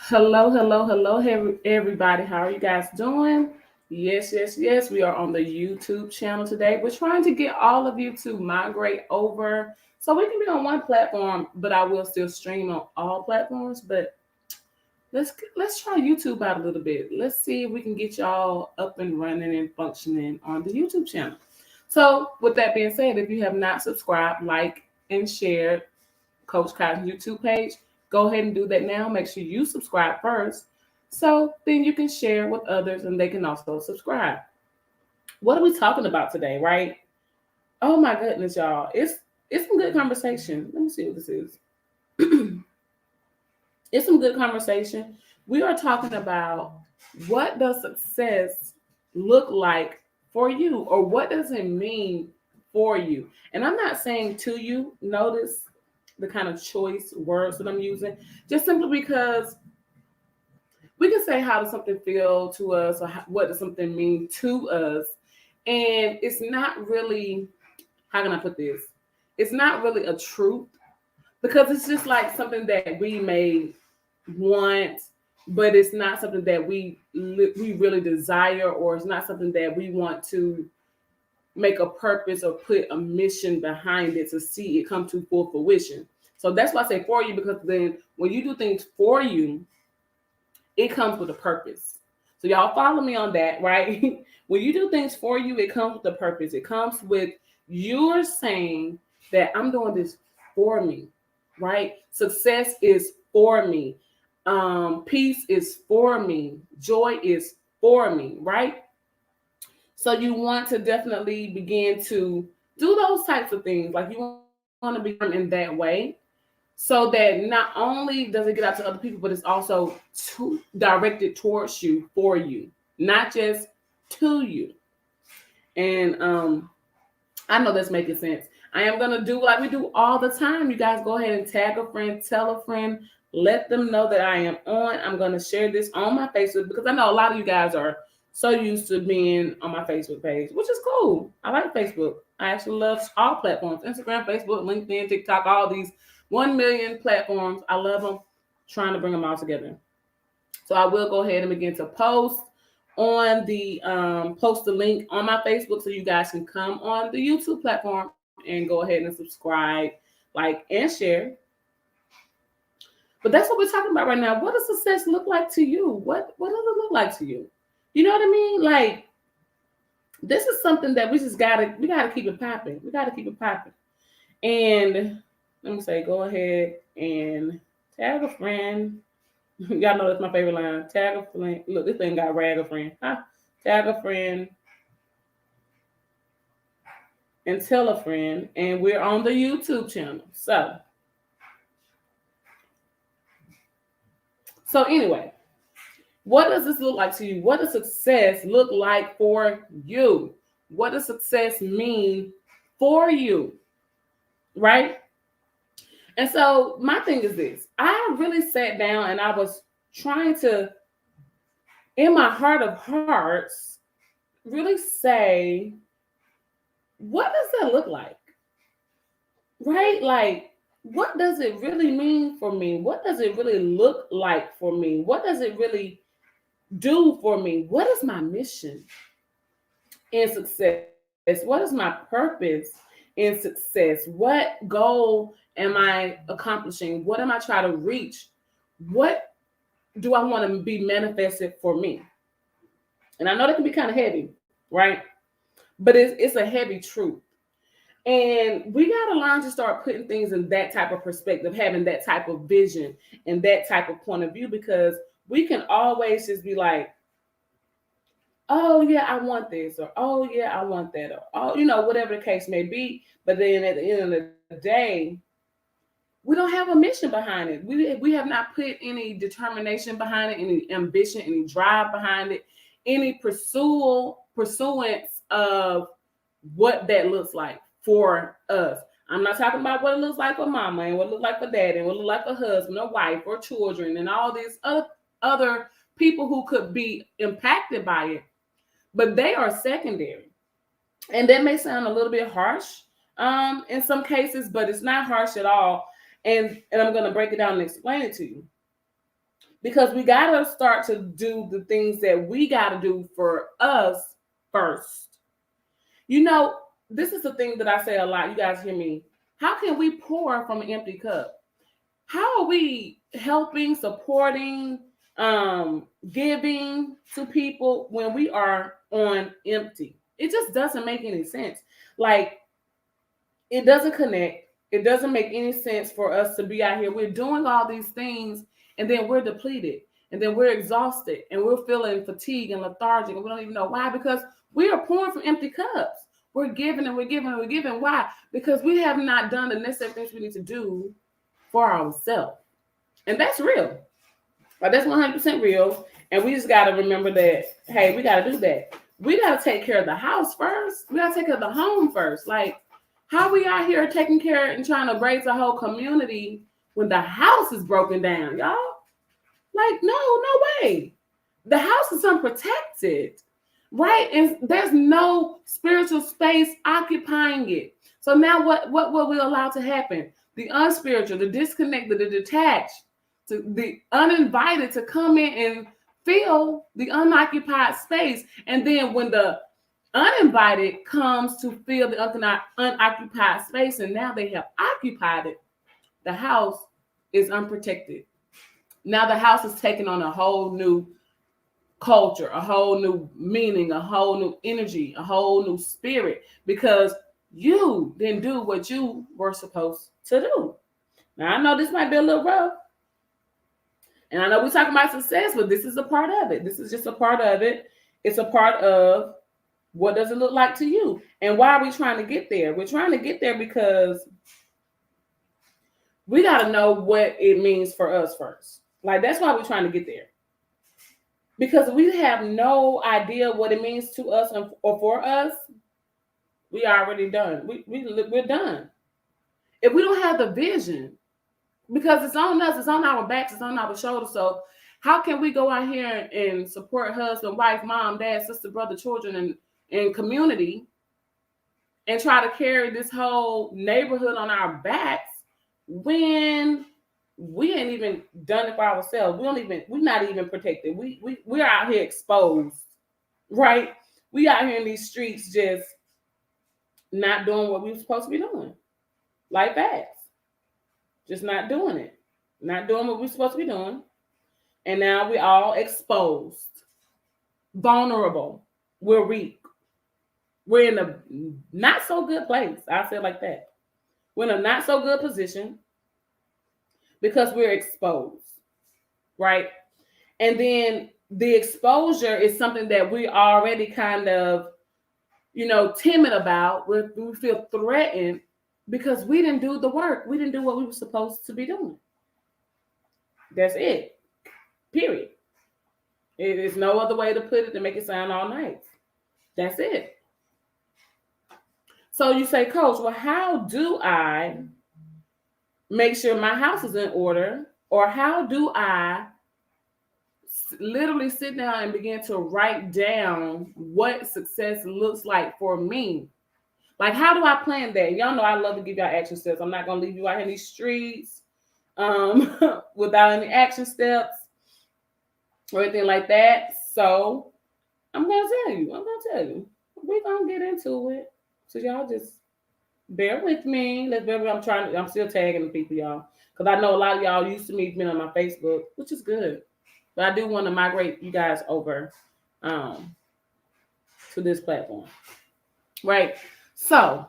Hello, everybody. How are you guys doing? Yes. We are on the YouTube channel today. We're trying to get all of you to migrate over so we can be on one platform, but I will still stream on all platforms. But let's try YouTube out a little bit. Let's see if we can get y'all up and running and functioning on the YouTube channel. So, with that being said, if you have not subscribed, like, and shared Coach Cotton's YouTube page, go ahead and do that now. Make sure you subscribe first so then you can share with others and they can also subscribe. What are we talking about today, right? Oh my goodness, y'all. It's some good conversation. Let me see what this is. It's some good conversation. We are talking about what does success look like for you, or what does it mean for you? And I'm not saying to you. Notice the kind of choice words that I'm using, just simply because we can say how does something feel to us, or what does something mean to us, and it's not really, how can I put this? It's not really a truth, because it's just like something that we may want, but it's not something that we really desire, or it's not something that we want to make a purpose or put a mission behind it to see it come to full fruition. So that's why I say for you, because then when you do things for you, it comes with a purpose. So y'all follow me on that, right? When you do things for you, it comes with a purpose. It comes with you're saying that I'm doing this for me, right? Success is for me. Peace is for me. Joy is for me, right? So you want to definitely begin to do those types of things. Like you want to be in that way, so that not only does it get out to other people, but it's also directed towards you, for you, not just to you. And I know that's making sense. I am gonna do like we do all the time. You guys go ahead and tag a friend, tell a friend, let them know that I am on. I'm gonna share this on my Facebook because I know a lot of you guys are so used to being on my Facebook page, which is cool. I like Facebook. I actually love all platforms: Instagram, Facebook, LinkedIn, TikTok, all these 1 million platforms. I love them. Trying to bring them all together. So I will go ahead and begin to post the link on my Facebook so you guys can come on the YouTube platform and go ahead and subscribe, like, and share. But that's what we're talking about right now. What does success look like to you? What does it look like to you? You know what I mean? Like, this is something that we gotta keep it popping. We gotta keep it popping. And let me say, go ahead and tag a friend. Y'all know that's my favorite line. Tag a friend. Look, this thing got rag a friend. Huh? Tag a friend and tell a friend. And we're on the YouTube channel. So anyway, what does this look like to you? What does success look like for you? What does success mean for you? Right? And so my thing is this. I really sat down and I was trying to, in my heart of hearts, really say, what does that look like? Right? Like, what does it really mean for me? What does it really look like for me? What does it really do for me? What is my mission in success? What is my purpose in success? What goal am I accomplishing? What am I trying to reach? What do I want to be manifested for me? And I know that can be kind of heavy, right? But it's a heavy truth. And we got to learn to start putting things in that type of perspective, having that type of vision and that type of point of view, because we can always just be like, oh, yeah, I want this, or oh, yeah, I want that, or oh, whatever the case may be. But then at the end of the day, we don't have a mission behind it. We have not put any determination behind it, any ambition, any drive behind it, any pursuance of what that looks like for us. I'm not talking about what it looks like for mama and what it looks like for dad and what it looks like for husband or wife or children and all these other people who could be impacted by it, but they are secondary. And that may sound a little bit harsh in some cases, but it's not harsh at all. And I'm going to break it down and explain it to you. because we got to start to do the things that we got to do for us first. You know, this is the thing that I say a lot. You guys hear me. How can we pour from an empty cup? How are we helping, supporting, giving to people when we are on empty? It just doesn't make any sense. Like, it doesn't connect. It doesn't make any sense for us to be out here. We're doing all these things and then we're depleted and then we're exhausted and we're feeling fatigued and lethargic and we don't even know why, because we are pouring from empty cups. We're giving and we're giving and we're giving. Why? Because we have not done the necessary things we need to do for ourselves. And that's real. Like, that's 100% real. And we just got to remember that, hey, we got to do that. We got to take care of the house first. We got to take care of the home first. Like, how we out here taking care and trying to raise a whole community when the house is broken down, y'all? Like, no way. The house is unprotected, right? And there's no spiritual space occupying it. So now what will we allow to happen? The unspiritual, the disconnected, the detached, to the uninvited to come in and fill the unoccupied space. And then when the uninvited comes to fill the unoccupied space, and now they have occupied it, the house is unprotected. Now the house is taking on a whole new culture, a whole new meaning, a whole new energy, a whole new spirit, because you didn't do what you were supposed to do. Now I know this might be a little rough, and I know we're talking about success, but this is a part of it. This is just a part of it. It's a part of what does it look like to you? And why are we trying to get there? We're trying to get there because we got to know what it means for us first. Like, that's why we're trying to get there. Because we have no idea what it means to us or for us, we already done. We're done. If we don't have the vision, because it's on us, it's on our backs, it's on our shoulders. So how can we go out here and support husband, wife, mom, dad, sister, brother, children, and community, and try to carry this whole neighborhood on our backs when we ain't even done it for ourselves? We're not even protected. We're out here exposed, right? We out here in these streets just not doing what we were supposed to be doing. Like that. Just not doing it. Not doing what we're supposed to be doing. And now we're all exposed, vulnerable. We're weak. We're in a not so good place. I say it like that. We're in a not so good position because we're exposed, right? And then the exposure is something that we already kind of, timid about. We feel threatened because we didn't do the work. We didn't do what we were supposed to be doing. That's it. Period. It is no other way to put it to make it sound all nice. That's it. So you say, Coach, well, how do I make sure my house is in order? Or how do I literally sit down and begin to write down what success looks like for me? Like, how do I plan that? Y'all know I love to give y'all action steps. I'm not going to leave you out in these streets without any action steps or anything like that. So I'm going to tell you. We're going to get into it. So y'all just bear with me. I'm still tagging the people, y'all. Because I know a lot of y'all used to me being on my Facebook, which is good. But I do want to migrate you guys over to this platform. Right? So,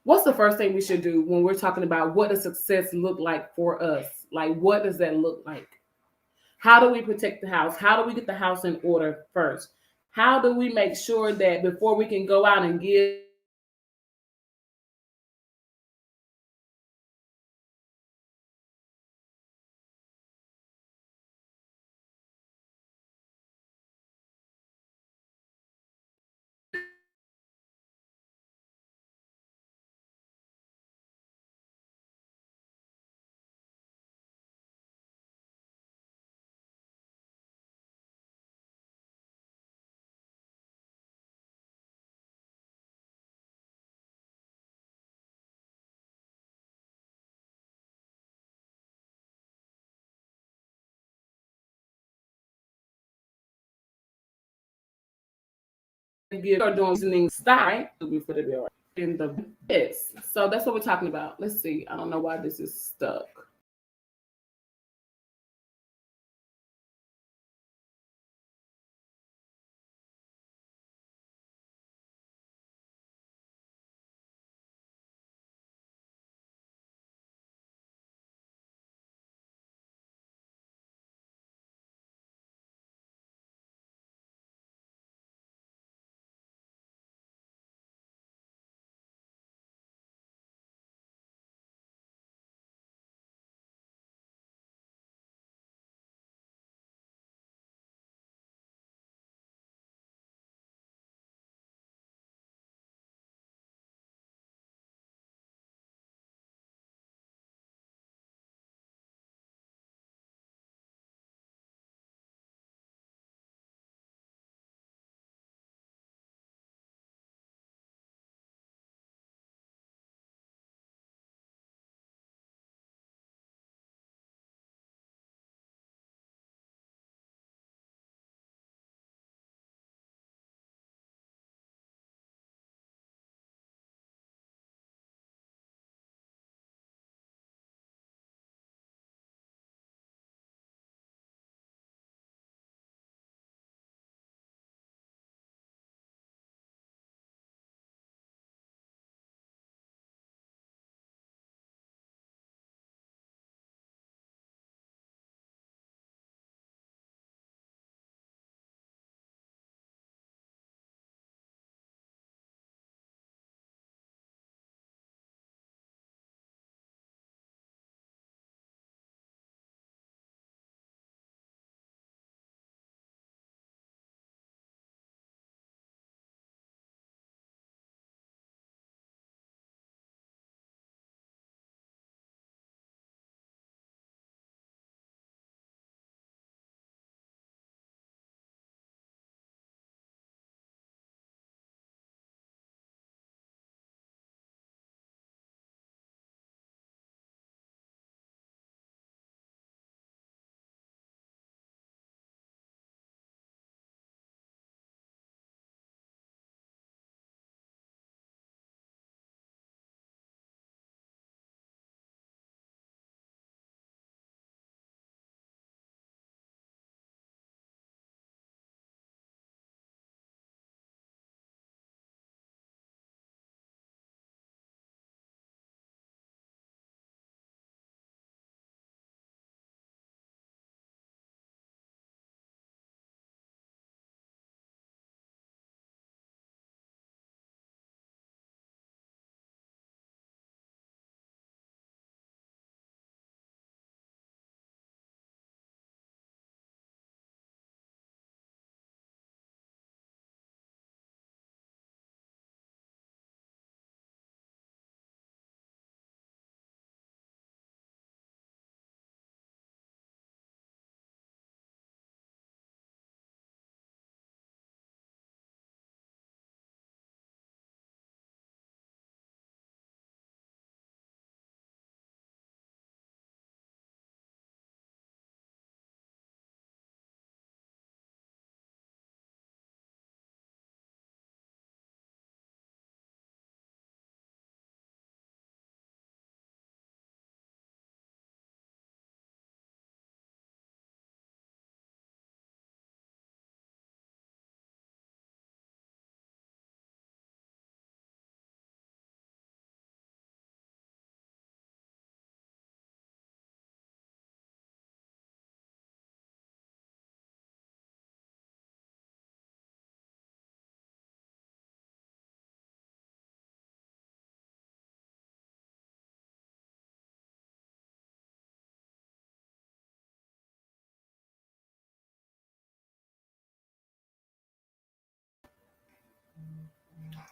what's the first thing we should do when we're talking about what does success look like for us? Like, what does that look like? How do we protect the house? How do we get the house in order first? How do we make sure that before we can go out and give you're doing reasoning style, right? Before the bill, right? In the yes. So that's what we're talking about. Let's see. I don't know why this is stuck.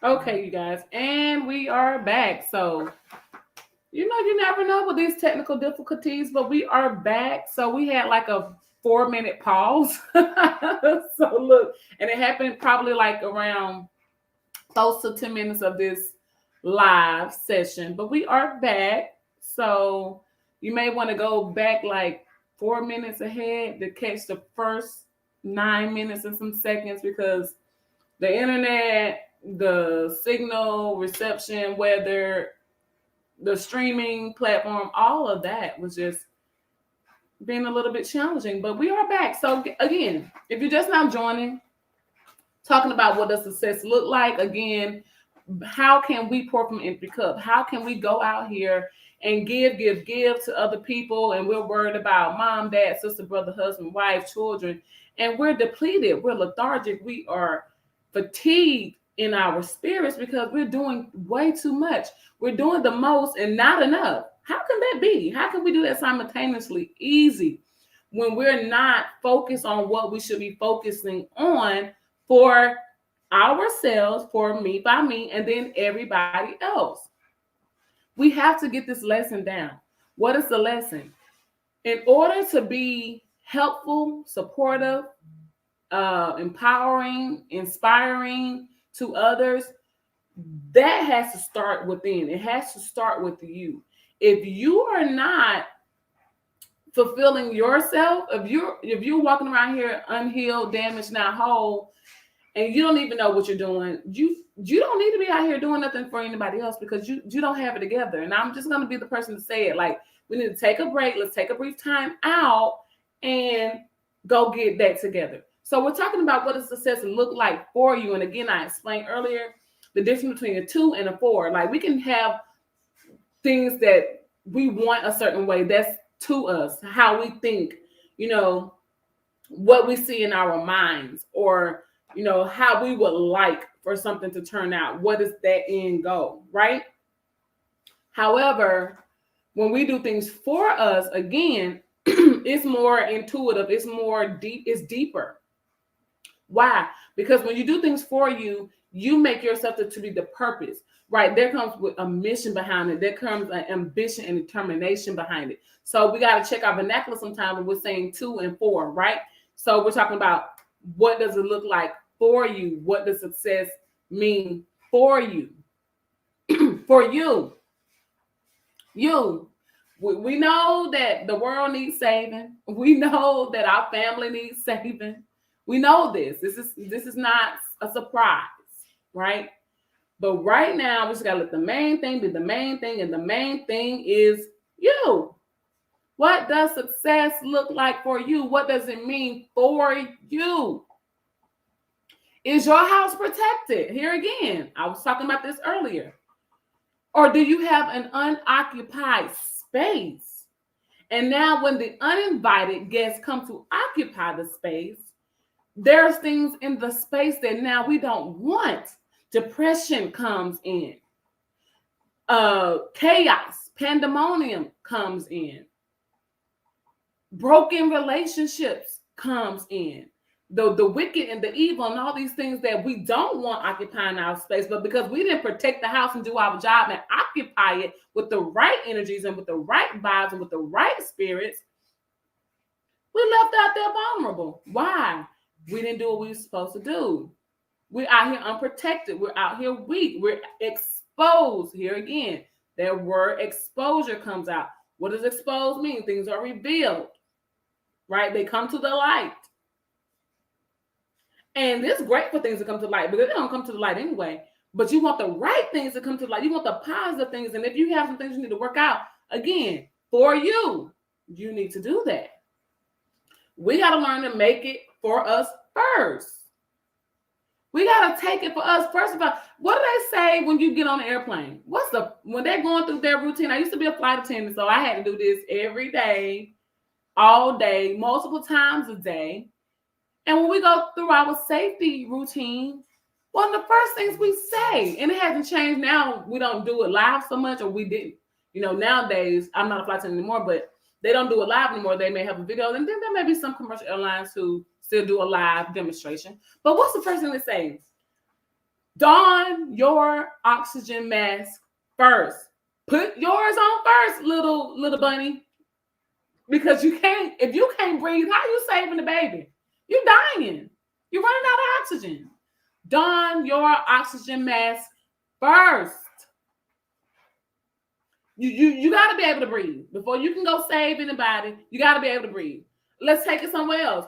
Okay, you guys, and we are back. So you never know with these technical difficulties, but we are back. So we had like a 4-minute pause. So look, and it happened probably like around close to 10 minutes of this live session, but we are back. So you may want to go back like 4 minutes ahead to catch the first 9 minutes and some seconds because The internet, the signal reception, weather, the streaming platform, all of that was just being a little bit challenging. But we are back. So again, if you're just now joining, talking about what does success look like, again, how can we pour from an empty cup? How can we go out here and give to other people? And we're worried about mom, dad, sister, brother, husband, wife, children, and we're depleted, we're lethargic, we are fatigued in our spirits because we're doing way too much. We're doing the most and not enough. How can that be? How can we do that simultaneously? Easy. When we're not focused on what we should be focusing on for ourselves, for me by me, and then everybody else. We have to get this lesson down. What is the lesson? In order to be helpful, supportive, empowering, inspiring to others, that has to start within. It has to start with you. If you are not fulfilling yourself, if you're walking around here unhealed, damaged, not whole, and you don't even know what you're doing, you don't need to be out here doing nothing for anybody else because you don't have it together. And I'm just going to be the person to say it. Like, we need to take a break. Let's take a brief time out and go get that together. So we're talking about what does success look like for you. And again, I explained earlier the difference between a 2 and a 4. Like, we can have things that we want a certain way. That's to us, how we think, what we see in our minds, or how we would like for something to turn out. What is that end goal, right? However, when we do things for us, again, it's more intuitive. It's more deep. It's deeper. Why? Because when you do things for you, you make yourself to be the purpose, right? There comes with a mission behind it. There comes an ambition and determination behind it. So we got to check our vernacular sometimes when we're saying 2 and 4, right? So we're talking about, what does it look like for you? What does success mean for you? For you. We know that the world needs saving. We know that our family needs saving. We know this. This is not a surprise, right? But right now, we just gotta let the main thing be the main thing, and the main thing is you. What does success look like for you? What does it mean for you? Is your house protected? Here again, I was talking about this earlier. Or do you have an unoccupied space? And now when the uninvited guests come to occupy the space, there's things in the space that now we don't want. Depression comes in. Chaos, pandemonium comes in. Broken relationships comes in. The wicked and the evil and all these things that we don't want occupying our space, but because we didn't protect the house and do our job and occupy it with the right energies and with the right vibes and with the right spirits, we left out there vulnerable. Why? We didn't do what we were supposed to do. We're out here unprotected. We're out here weak. We're exposed. Here again, that word exposure comes out. What does exposed mean? Things are revealed, right? They come to the light. And it's great for things to come to light, because they don't come to the light anyway. But you want the right things to come to light. You want the positive things. And if you have some things you need to work out, again, for you, you need to do that. We got to learn to make it for us first. We got to take it for us. First of all, what do they say when you get on the airplane? When they're going through their routine? I used to be a flight attendant, so I had to do this every day, all day, multiple times a day. And when we go through our safety routine, one of the first things we say, and it hasn't changed now, we don't do it live so much, or we didn't. Nowadays, I'm not a flight attendant anymore, but they don't do it live anymore. They may have a video, and then there may be some commercial airlines who still do a live demonstration. But what's the first thing they say? Don your oxygen mask first. Put yours on first, little bunny. Because if you can't breathe, how are you saving the baby? You're dying. You're running out of oxygen. Don your oxygen mask first. You got to be able to breathe. Before you can go save anybody, you got to be able to breathe. Let's take it somewhere else.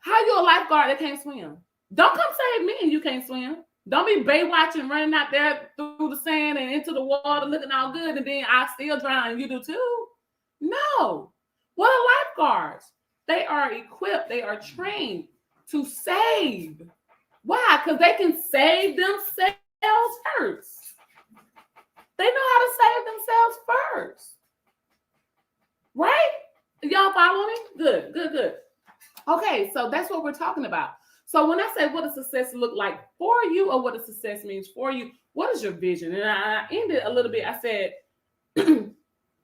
How are you a lifeguard that can't swim? Don't come save me and you can't swim. Don't be Baywatching, running out there through the sand and into the water looking all good, and then I still drown and you do too. No. What are lifeguards? They are equipped, they are trained to save. Why? Because they can save themselves first. They know how to save themselves first. Right? Y'all follow me? Good, good, good. Okay, so that's what we're talking about. So when I say what does success look like for you, or what does success means for you, what is your vision? And I ended a little bit. I said,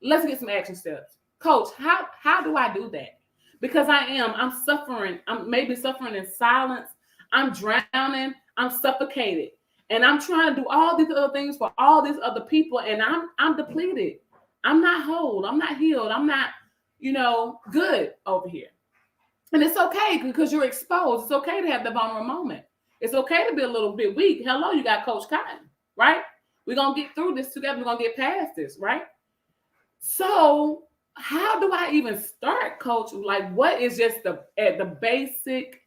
let's get some action steps. Coach, how do I do that? Because I'm suffering. I'm maybe suffering in silence. I'm drowning. I'm suffocated. And I'm trying to do all these other things for all these other people. And I'm depleted. I'm not whole. I'm not healed. I'm not, good over here. And it's okay because you're exposed. It's okay to have the vulnerable moment. It's okay to be a little bit weak. Hello, you got Coach Cotton, right? We're going to get through this together. We're going to get past this, right? So how do I even start, Coach? Like, what is just the basic,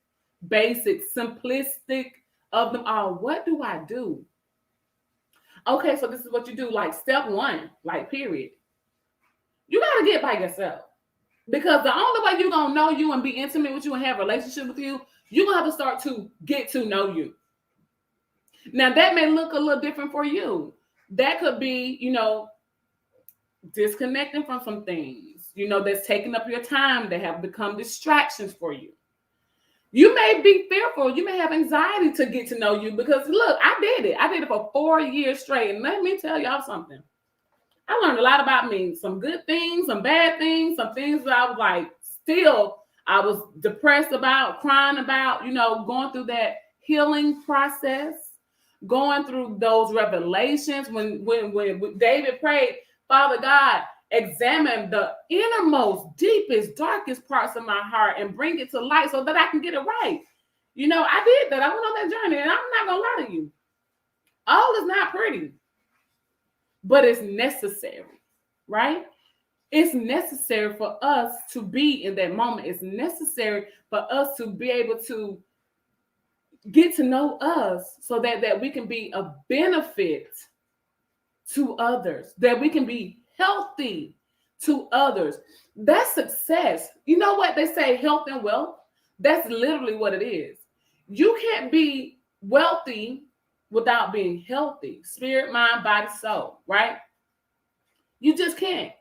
simplistic of them all? What do I do? Okay, so this is what you do. Like step one, like period. You got to get by yourself. Because the only way you're going to know you and be intimate with you and have a relationship with you, you're going to have to start to get to know you. Now, that may look a little different for you. That could be, disconnecting from some things, that's taking up your time, that have become distractions for you. You may be fearful. You may have anxiety to get to know you because, look, I did it. I did it for 4 years straight. And let me tell y'all something. I learned a lot about me, some good things, some bad things, some things that I was like, still, I was depressed about, crying about, going through that healing process, going through those revelations. When David prayed, Father God, examine the innermost, deepest, darkest parts of my heart and bring it to light so that I can get it right. I did that. I went on that journey, and I'm not going to lie to you. All is not pretty. But it's necessary, right? It's necessary for us to be in that moment. It's necessary for us to be able to get to know us so that we can be a benefit to others, that we can be healthy to others. That's success. You know what they say, health and wealth? That's literally what it is. You can't be wealthy without being healthy, spirit, mind, body, soul, right? You just can't.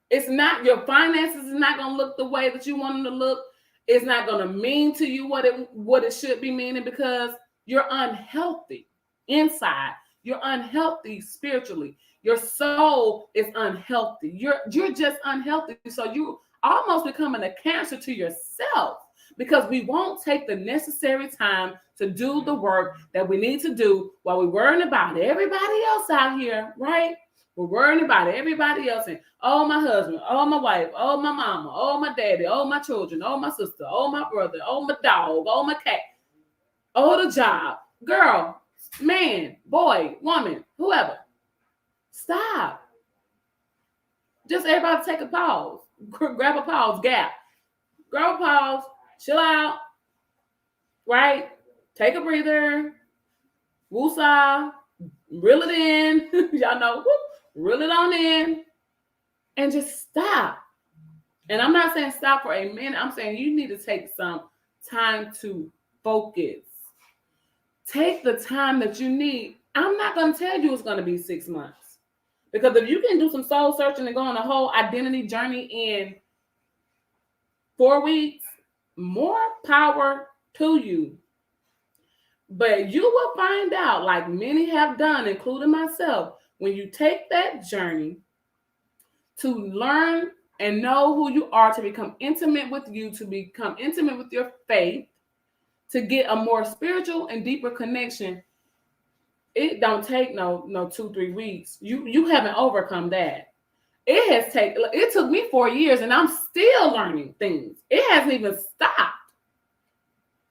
It's not, your finances is not going to look the way that you want them to look. It's not going to mean to you what it should be meaning because you're unhealthy inside. You're unhealthy spiritually. Your soul is unhealthy. You're just unhealthy. So you almost becoming a cancer to yourself because we won't take the necessary time to do the work that we need to do while we're worrying about everybody else out here, right? We're worrying about everybody else and, oh, my husband, oh, my wife, oh, my mama, oh, my daddy, oh, my children, oh, my sister, oh, my brother, oh, my dog, oh, my cat, oh, the job, girl, man, boy, woman, whoever. Stop. Just everybody take a pause. Grab a pause gap. Grab a pause. Chill out. Right? Take a breather. Woosah. Reel it in. Y'all know. Whoop, reel it on in. And just stop. And I'm not saying stop for a minute. I'm saying you need to take some time to focus. Take the time that you need. I'm not going to tell you it's going to be 6 months. Because if you can do some soul searching and go on a whole identity journey in 4 weeks, more power to you. But you will find out, like many have done, including myself, when you take that journey to learn and know who you are, to become intimate with you, to become intimate with your faith, to get a more spiritual and deeper connection, it don't take no 2-3 weeks. You haven't overcome that. It took me 4 years and I'm still learning things. It hasn't even stopped.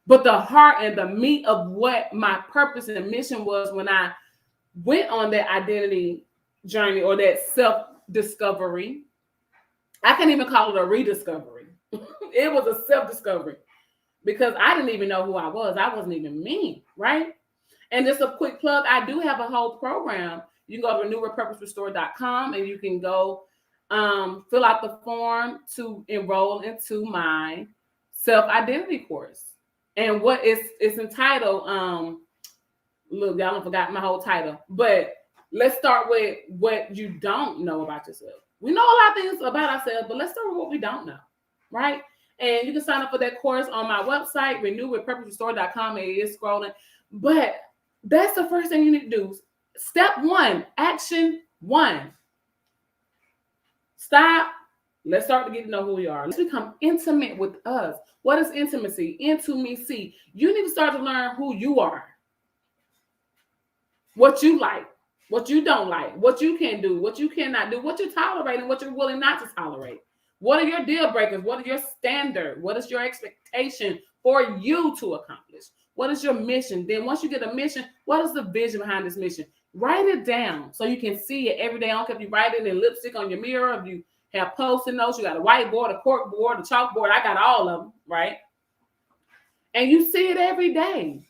But the heart and the meat of what my purpose and mission was when I went on that identity journey or that self-discovery, I can't even call it a rediscovery. It was a self-discovery. because I didn't even know who I was. I wasn't even me, right? And just a quick plug, I do have a whole program. You can go to renewwithpurposerestore.com and you can go fill out the form to enroll into my self-identity course. And what it's entitled, look, y'all have forgotten my whole title, but let's start with what you don't know about yourself. We know a lot of things about ourselves, but let's start with what we don't know, right? And you can sign up for that course on my website, renewwithpurposerestore.com. It is scrolling. But that's the first thing you need to do. Step one, action one. Stop. Let's start to get to know who we are. Let's become intimate with us. What is intimacy? Intimacy. You need to start to learn who you are. What you like, what you don't like, what you can do, what you cannot do, what you tolerate, and what you're willing not to tolerate. What are your deal breakers? What are your standard? What is your expectation for you to accomplish? What is your mission? Then once you get a mission, what is the vision behind this mission? Write it down so you can see it every day. I don't care if you write it in lipstick on your mirror, if you have Post-it notes, you got a whiteboard, a cork board, a chalkboard. I got all of them, right? And you see it every day.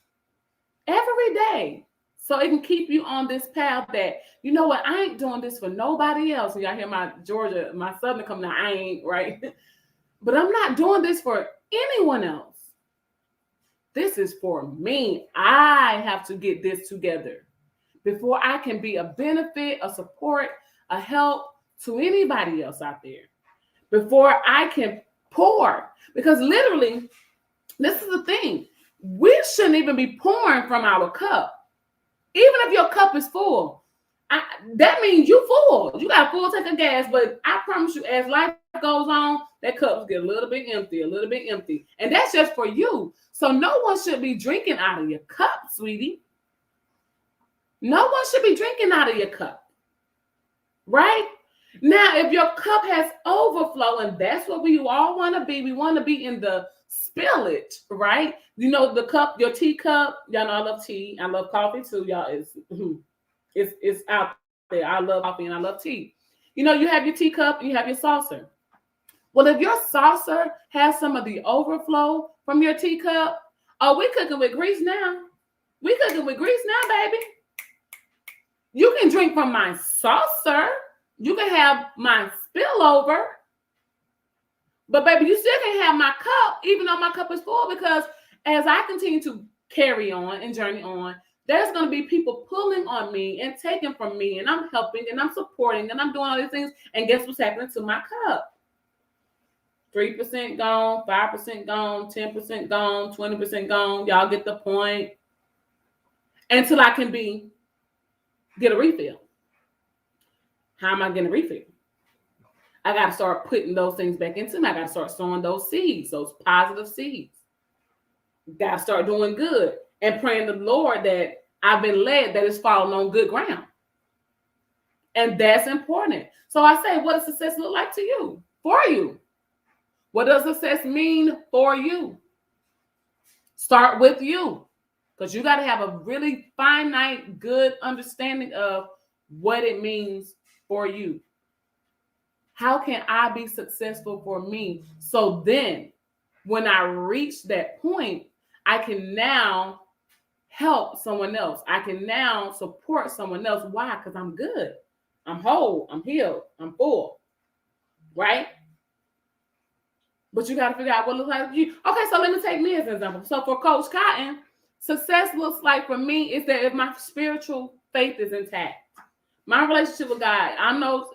Every day. So it can keep you on this path that, you know what, I ain't doing this for nobody else. And y'all hear my Georgia, my Southern coming out, I ain't, right? But I'm not doing this for anyone else. This is for me. I have to get this together before I can be a benefit, a support, a help to anybody else out there. Before I can pour. Because literally, this is the thing. We shouldn't even be pouring from our cup. Even if your cup is full, that means you full. You got a full tank of gas, but I promise you, as life goes on, that cup get a little bit empty. And that's just for you. So no one should be drinking out of your cup, sweetie. No one should be drinking out of your cup. Right? Now, if your cup has overflow, and that's what we all want to be, we want to be in the spillage, right? You know, the cup, your tea cup. Y'all know I love tea. I love coffee too, y'all. It's out there. I love coffee and I love tea. You know, you have your teacup and you have your saucer. Well, if your saucer has some of the overflow from your teacup, oh, we cooking with grease now. We cooking with grease now, baby. You can drink from my saucer. You can have my spillover. But baby, you still can have my cup, even though my cup is full, because as I continue to carry on and journey on, there's going to be people pulling on me and taking from me, and I'm helping and I'm supporting and I'm doing all these things. And guess what's happening to my cup? 3% gone, 5% gone, 10% gone, 20% gone. Y'all get the point. Until I can get a refill. How am I getting a refill? I got to start putting those things back into me. I got to start sowing those seeds, those positive seeds. Got to start doing good and praying to the Lord that I've been led, that it's falling on good ground. And that's important. So I say, what does success look like to you? For you. What does success mean for you? Start with you. Because you got to have a really finite, good understanding of what it means for you. How can I be successful for me? So then when I reach that point, I can now help someone else. I can now support someone else. Why? Because I'm good. I'm whole. I'm healed. I'm full. Right? But you got to figure out what it looks like for you. Okay, so let me take me as an example. So for Coach Cotton, success looks like for me is that if my spiritual faith is intact. My relationship with God,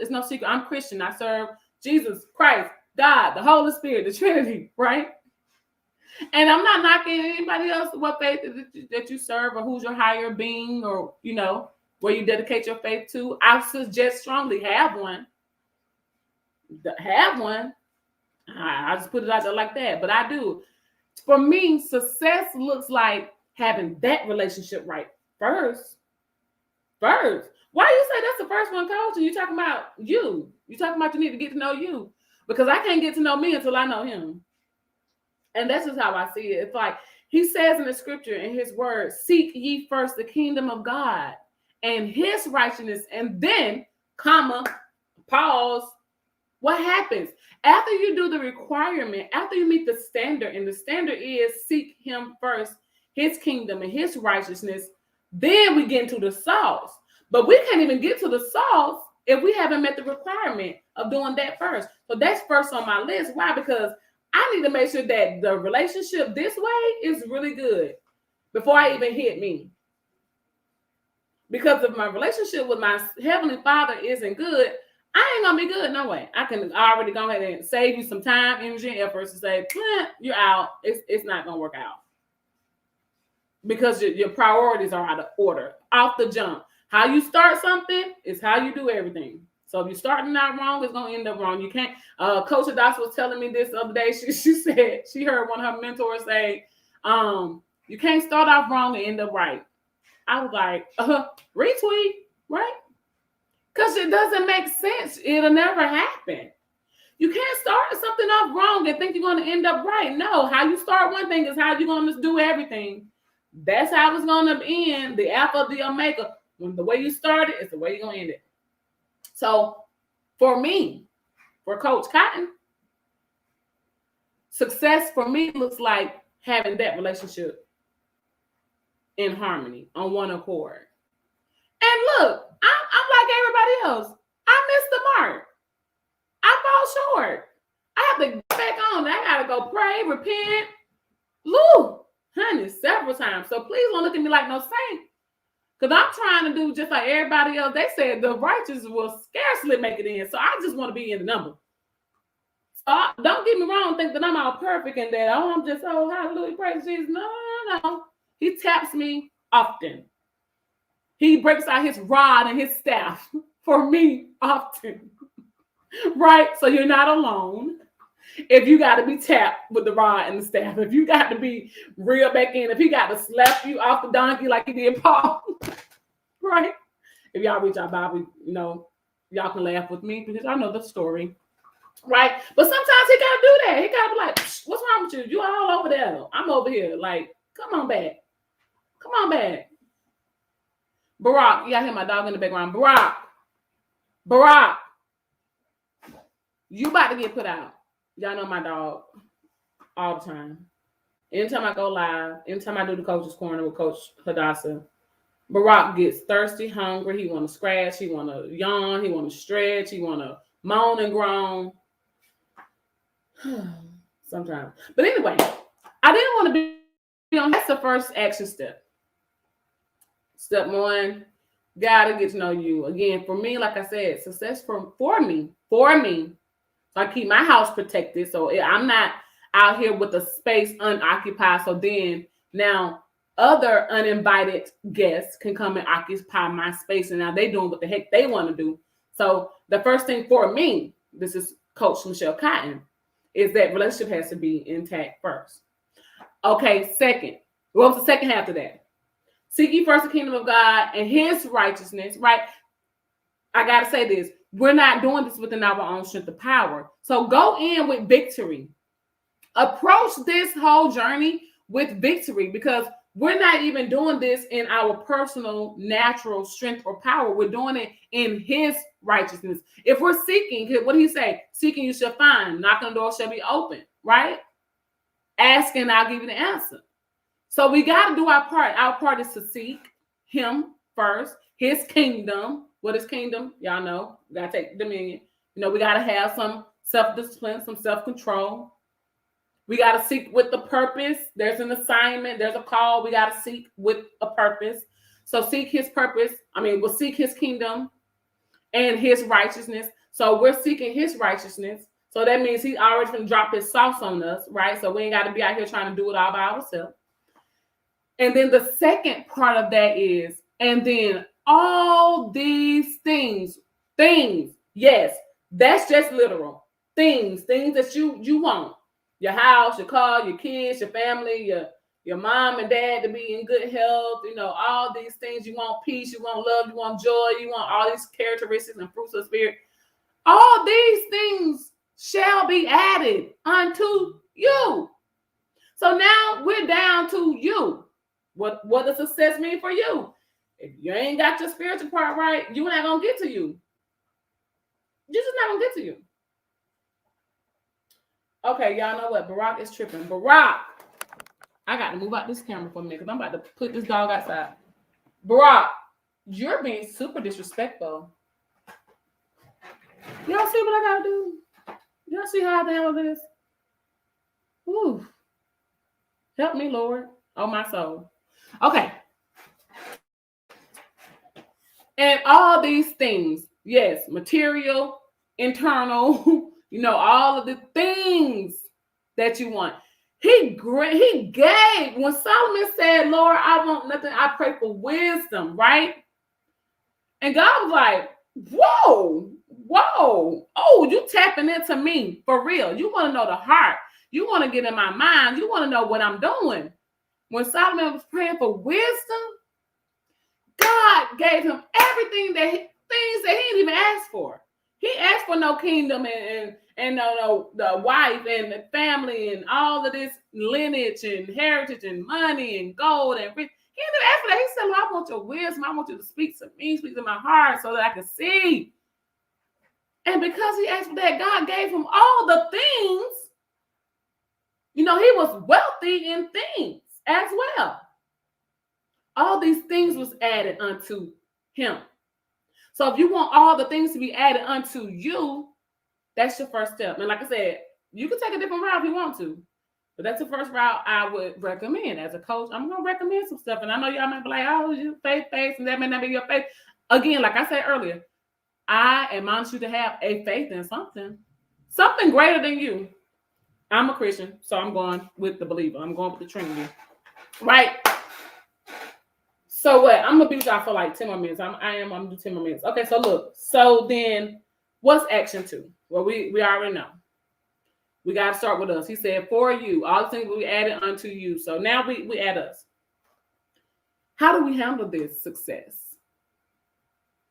it's no secret. I'm Christian. I serve Jesus Christ, God, the Holy Spirit, the Trinity, right? And I'm not knocking anybody else what faith that you serve or who's your higher being or, you know, where you dedicate your faith to. I suggest strongly have one. Have one. I just put it out there like that, but I do. For me, success looks like having that relationship right first. Why you say that's the first one, Coach? And you talking about you. You talking about you need to get to know you. Because I can't get to know me until I know him. And that's just how I see it. It's like he says in the scripture, in his word, seek ye first the kingdom of God and his righteousness. And then, comma, pause, What happens? After you do the requirement, after you meet the standard, and the standard is seek him first, his kingdom and his righteousness, then we get into the sauce. But we can't even get to the sauce if we haven't met the requirement of doing that first. So that's first on my list. Why? Because I need to make sure that the relationship this way is really good before I even hit me. Because if my relationship with my Heavenly Father isn't good, I ain't gonna be good. No way. I can already go ahead and save you some time, energy, and efforts to say, you're out. It's not gonna work out. Because your priorities are out of order, off the jump. How you start something is how you do everything. So if you're starting out wrong, it's gonna end up wrong. You can't. Coach Adas was telling me this the other day. She said she heard one of her mentors say, "You can't start off wrong and end up right." I was like, retweet, right? Because it doesn't make sense. It'll never happen. You can't start something off wrong and think you're going to end up right. No, how you start one thing is how you're going to do everything. That's how it's going to end. The Alpha, the Omega. When the way you start it is the way you're going to end it. So for me, for Coach Cotton, success for me looks like having that relationship in harmony, on one accord. And look, I'm like everybody else. I missed the mark. I fall short. I have to get back on. I gotta go pray, repent. Lou, honey, several times. So please don't look at me like no saint. Because I'm trying to do just like everybody else. They said the righteous will scarcely make it in. So I just want to be in the number. So don't get me wrong, think that I'm all perfect and that, I'm just, hallelujah, praise Jesus. No. He taps me often. He breaks out his rod and his staff for me often. Right? So you're not alone. If you got to be tapped with the rod and the staff, if you got to be reeled back in, if he got to slap you off the donkey like he did Paul, right? If y'all read your Bible, y'all can laugh with me because I know the story, right? But sometimes he got to do that. He got to be like, what's wrong with you? You all over there. I'm over here. Like, come on back. Come on back. Barack, y'all hear my dog in the background. Barack, you about to get put out. Y'all know my dog all the time. Anytime I go live, anytime I do the Coach's Corner with Coach Hadassah, Barack gets thirsty, hungry. He want to scratch. He want to yawn. He want to stretch. He want to moan and groan. Sometimes. But anyway, I didn't want to be on. That's the first action step. Step one, gotta get to know you. Again, for me, like I said, success for me. So I keep my house protected. So I'm not out here with the space unoccupied. So then now other uninvited guests can come and occupy my space. And now they doing what the heck they want to do. So the first thing for me, this is Coach Michelle Cotton, is that relationship has to be intact first. Okay, second. What was the second half of that? Seek ye first the kingdom of God and his righteousness, right? I got to say this. We're not doing this within our own strength of power. So go in with victory. Approach this whole journey with victory because we're not even doing this in our personal, natural strength or power. We're doing it in his righteousness. If we're seeking, what do he say? Seeking you shall find. Knocking the door shall be open, right? Asking, I'll give you the answer. So we got to do our part. Our part is to seek him first, his kingdom. What is kingdom? Y'all know. We got to take dominion. We got to have some self-discipline, some self-control. We got to seek with the purpose. There's an assignment. There's a call. We got to seek with a purpose. So seek his purpose. We'll seek his kingdom and his righteousness. So we're seeking his righteousness. So that means he's already going to drop his sauce on us, right? So we ain't got to be out here trying to do it all by ourselves. And then the second part of that is, and then all these things, yes, that's just literal. Things that you want. Your house, your car, your kids, your family, your mom and dad to be in good health, all these things. You want peace, you want love, you want joy, you want all these characteristics and fruits of the Spirit. All these things shall be added unto you. So now we're down to you. What does success mean for you? If you ain't got your spiritual part right, you're not going to get to you. You're just not going to get to you. Okay, y'all know what? Barack is tripping. Barack, I got to move out this camera for a minute because I'm about to put this dog outside. Barack, you're being super disrespectful. Y'all see what I gotta do? Y'all see how I have to handle this? Ooh. Help me, Lord. Oh, my soul. Okay. And all these things, yes, material, internal, all of the things that you want. He gave, when Solomon said, Lord, I want nothing, I pray for wisdom, right? And God was like, whoa, oh, you tapping into me for real. You want to know the heart. You want to get in my mind. You want to know what I'm doing. When Solomon was praying for wisdom, God gave him everything things that he didn't even ask for. He asked for no kingdom and no the wife and the family and all of this lineage and heritage and money and gold and rich. He didn't ask for that. He said, well, I want your wisdom. I want you to speak to me, speak to my heart so that I can see. And because he asked for that, God gave him all the things. He was wealthy in things as well. All these things was added unto him. So if you want all the things to be added unto you, that's your first step. And like I said, you can take a different route if you want to. But that's the first route I would recommend. As a coach, I'm going to recommend some stuff. And I know y'all might be like, oh, you faith, and that may not be your faith. Again, like I said earlier, I admonish you to have a faith in something greater than you. I'm a Christian, so I'm going with the believer. I'm going with the Trinity. Right? So what? I'm going to be with y'all for like 10 more minutes. I'm going to do 10 more minutes. Okay, so look. So then what's action 2? Well, we already know. We got to start with us. He said, for you, all the things we added unto you. So now we add us. How do we handle this success?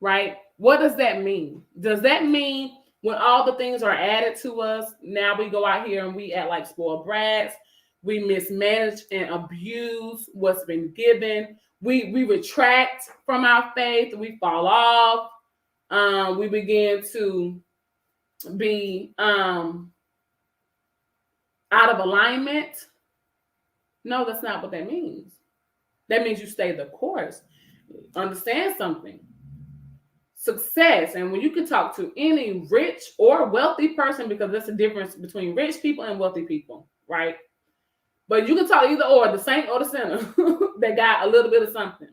Right? What does that mean? Does that mean when all the things are added to us, now we go out here and we act like spoiled brats? We mismanage and abuse what's been given. We retract from our faith. We fall off. We begin to be out of alignment. No, that's not what that means. That means you stay the course. Understand something. Success, and when you can talk to any rich or wealthy person, because there's a difference between rich people and wealthy people, right? But you can talk either or, the saint or the sinner that got a little bit of something.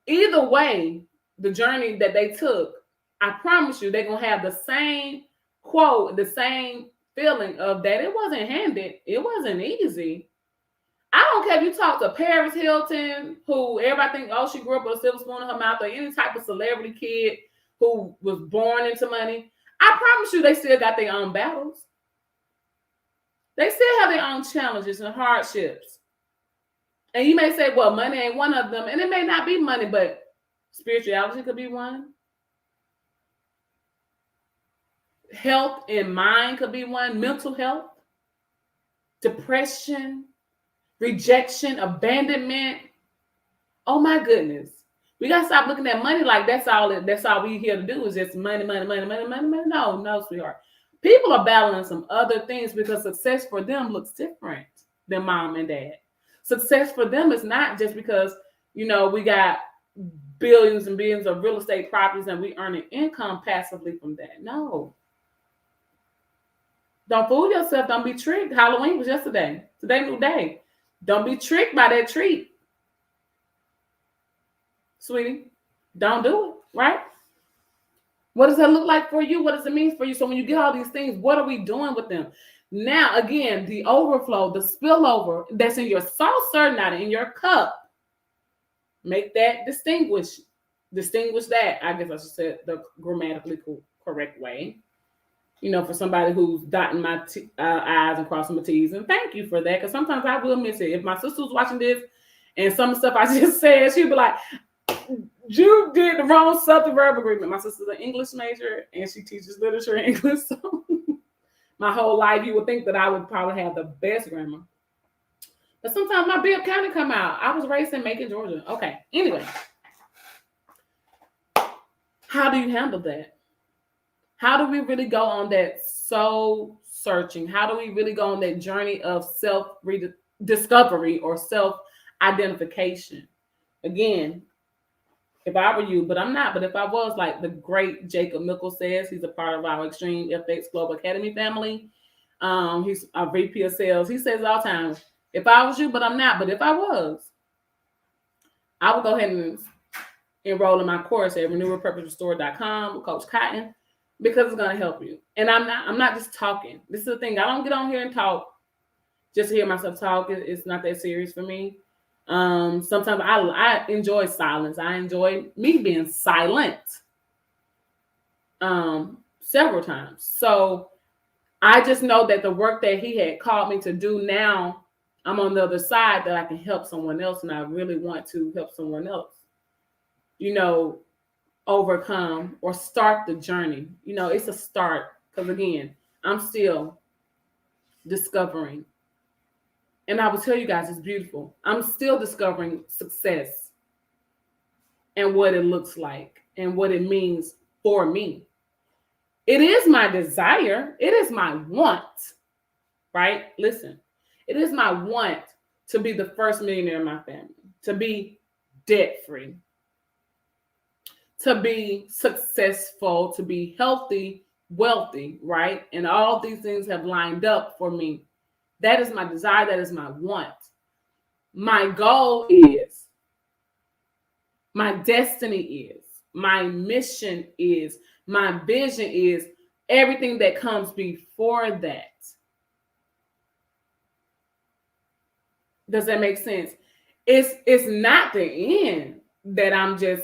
Either way, the journey that they took, I promise you, they're going to have the same quote, the same feeling of that it wasn't handed. It wasn't easy. I don't care if you talk to Paris Hilton, who everybody thinks, oh, she grew up with a silver spoon in her mouth, or any type of celebrity kid who was born into money. I promise you they still got their own battles. They still have their own challenges and hardships. And you may say, well, money ain't one of them. And it may not be money, but spirituality could be one. Health in mind could be one. Mental health, depression, rejection, abandonment. Oh my goodness. We gotta stop looking at money like that's all we here to do is just money. No, sweetheart. People are battling some other things because success for them looks different than mom and dad. Success for them is not just because, we got billions and billions of real estate properties and we earning income passively from that. No. Don't fool yourself. Don't be tricked. Halloween was yesterday. Today, new day. Don't be tricked by that treat. Sweetie, don't do it, right? What does that look like for you? What does it mean for you? So when you get all these things, what are we doing with them? Now, again, the overflow, the spillover that's in your saucer, not in your cup. Make that distinguish that. I guess I should say the grammatically correct way. For somebody who's dotting my I's and crossing my T's. And thank you for that, because sometimes I will miss it. If my sister was watching this and some of the stuff I just said, she'd be like, you did the wrong subject-verb agreement. My sister's an English major, and she teaches literature and English. So my whole life, you would think that I would probably have the best grammar. But sometimes my bib kind of come out. I was raised in Macon, Georgia. Okay, anyway. How do you handle that? How do we really go on that soul searching? How do we really go on that journey of self-discovery or self-identification? Again, if I were you, but I'm not, but if I was, like the great Jacob Mickle says, he's a part of our Extreme FX Global Academy family. He's our VP of sales. He says all the time, if I was you, but I'm not, but if I was, I would go ahead and enroll in my course at renewalpurposerestore.com with Coach Cotton, because it's going to help you. And I'm not just talking. This is the thing. I don't get on here and talk just to hear myself talk. It's not that serious for me. Sometimes I enjoy silence. I enjoy me being silent several times. So I just know that the work that he had called me to do, now I'm on the other side, that I can help someone else, and I really want to help someone else, overcome or start the journey. It's a start, because again, I'm still discovering. And I will tell you guys, it's beautiful. I'm still discovering success and what it looks like and what it means for me. It is my desire. It is my want, right? Listen, it is my want to be the first millionaire in my family, to be debt-free, to be successful, to be healthy, wealthy, right? And all these things have lined up for me. That is my desire. That is my want. My goal is, my destiny is, my mission is, my vision is, everything that comes before that. Does that make sense? It's not the end that I'm just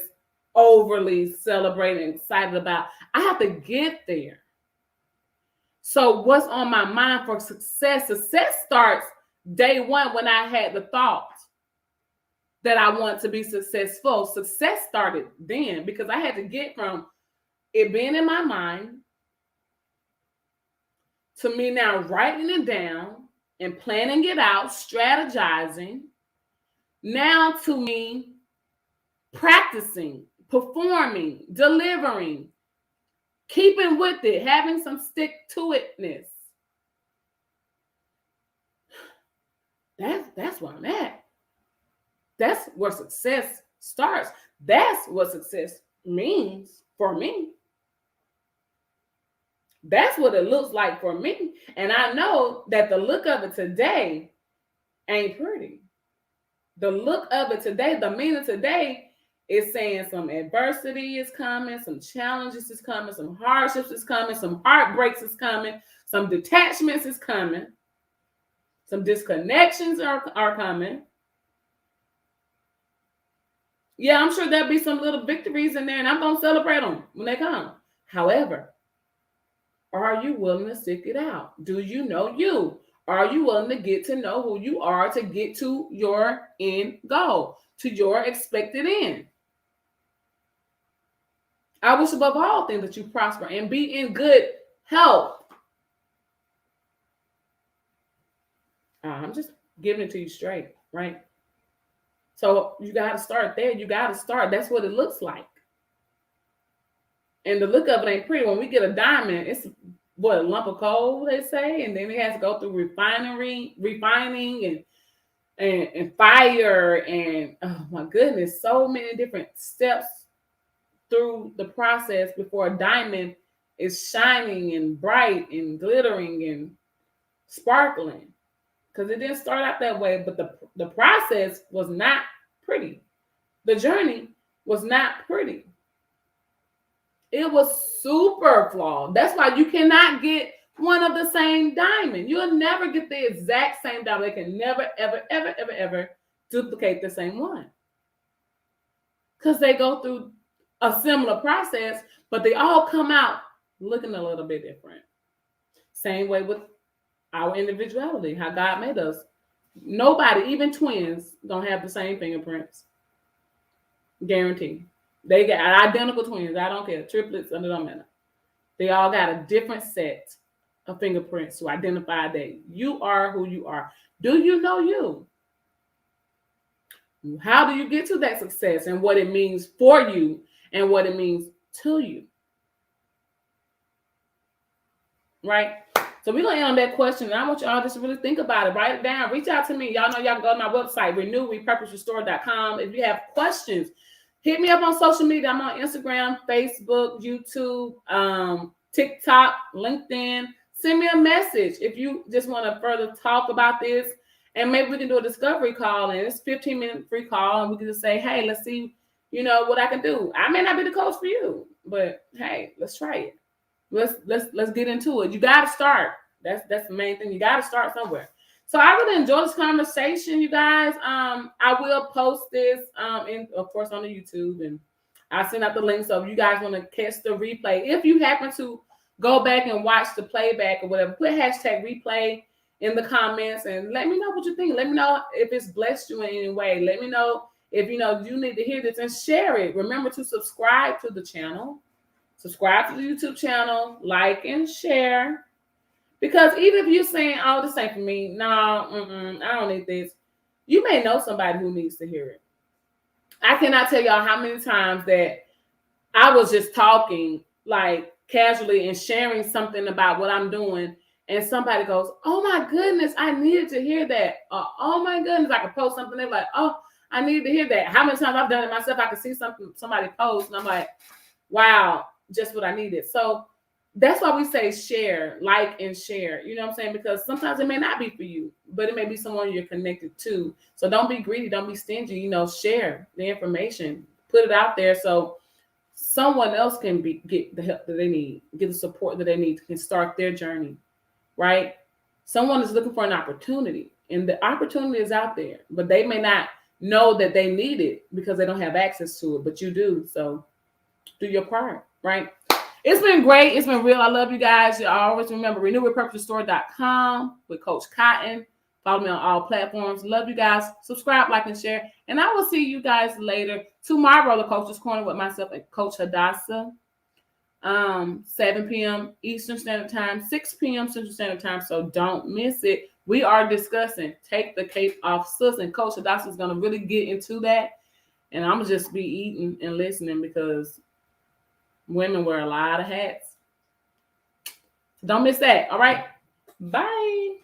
overly celebrating, excited about. I have to get there. So what's on my mind for success? Success starts day one, when I had the thought that I want to be successful. Success started then, because I had to get from it being in my mind to me now writing it down and planning it out, strategizing, now to me practicing, performing, delivering, keeping with it, having some stick-to-itness. That's where I'm at. That's where success starts. That's what success means for me. That's what it looks like for me. And I know that the look of it today ain't pretty. The look of it today, the meaning today, is saying some adversity is coming, some challenges is coming, some hardships is coming, some heartbreaks is coming, some detachments is coming, some disconnections are coming. Yeah, I'm sure there'll be some little victories in there, and I'm going to celebrate them when they come. However, are you willing to stick it out? Do you know you? Are you willing to get to know who you are to get to your end goal, to your expected end? I wish above all things that you prosper and be in good health. I'm just giving it to you straight, right? So you got to start there. You got to start. That's what it looks like. And the look of it ain't pretty. When we get a diamond, it's a lump of coal, they say, and then it has to go through refining and fire, and oh my goodness, so many different steps through the process before a diamond is shining and bright and glittering and sparkling. Because it didn't start out that way, but the process was not pretty. The journey was not pretty. It was super flawed. That's why you cannot get one of the same diamond. You'll never get the exact same diamond. They can never, ever, ever, ever, ever duplicate the same one. Because they go through a similar process, but they all come out looking a little bit different. Same way with our individuality, how God made us. Nobody, even twins, don't have the same fingerprints. Guaranteed. They got identical twins. I don't care. Triplets, it don't matter. They all got a different set of fingerprints to identify that you are who you are. Do you know you? How do you get to that success and what it means for you and what it means to you? Right? So we're going to end on that question. And I want y'all just to really think about it. Write it down. Reach out to me. Y'all know y'all can go to my website, renewrepurposerestore.com. If you have questions, hit me up on social media. I'm on Instagram, Facebook, YouTube, TikTok, LinkedIn. Send me a message if you just want to further talk about this. And maybe we can do a discovery call. And it's a 15-minute free call. And we can just say, hey, let's see, what I can do. I may not be the coach for you, but hey, let's try it. Let's get into it. You got to start. That's the main thing. You got to start somewhere. So I really enjoyed this conversation, you guys. I will post this, of course, on the YouTube, and I'll send out the link. So if you guys want to catch the replay, if you happen to go back and watch the playback or whatever, put hashtag replay in the comments and let me know what you think. Let me know if it's blessed you in any way. Let me know if you need to hear this, and share it. Remember to subscribe to the channel. Subscribe to the YouTube channel, like and share. Because even if you're saying, oh, this ain't for me, no, I don't need this, you may know somebody who needs to hear it. I cannot tell y'all how many times that I was just talking like casually and sharing something about what I'm doing, and somebody goes, oh my goodness, I needed to hear that. Oh my goodness, I could post something. They're like, oh, I needed to hear that. How many times I've done it myself? I could see something somebody post, and I'm like, wow, just what I needed. So that's why we say share, like, and share. You know what I'm saying? Because sometimes it may not be for you, but it may be someone you're connected to. So don't be greedy. Don't be stingy. Share the information. Put it out there so someone else can get the help that they need, get the support that they need, can start their journey, right? Someone is looking for an opportunity, and the opportunity is out there, but they may not know that they need it because they don't have access to it, but you do. So do your part, right? It's been great. It's been real. I love you guys. You always remember, renewrepurposerestore.com with Coach Cotton. Follow me on all platforms. Love you guys. Subscribe, like, and share. And I will see you guys later tomorrow, the Coach's Corner with myself and Coach Hadassah. 7 p.m. Eastern Standard Time, 6 p.m. Central Standard Time. So don't miss it. We are discussing Take the Cape Off, Sis. And Coach Hadassah is going to really get into that. And I'm going to just be eating and listening because women wear a lot of hats. Don't miss that. All right. Bye.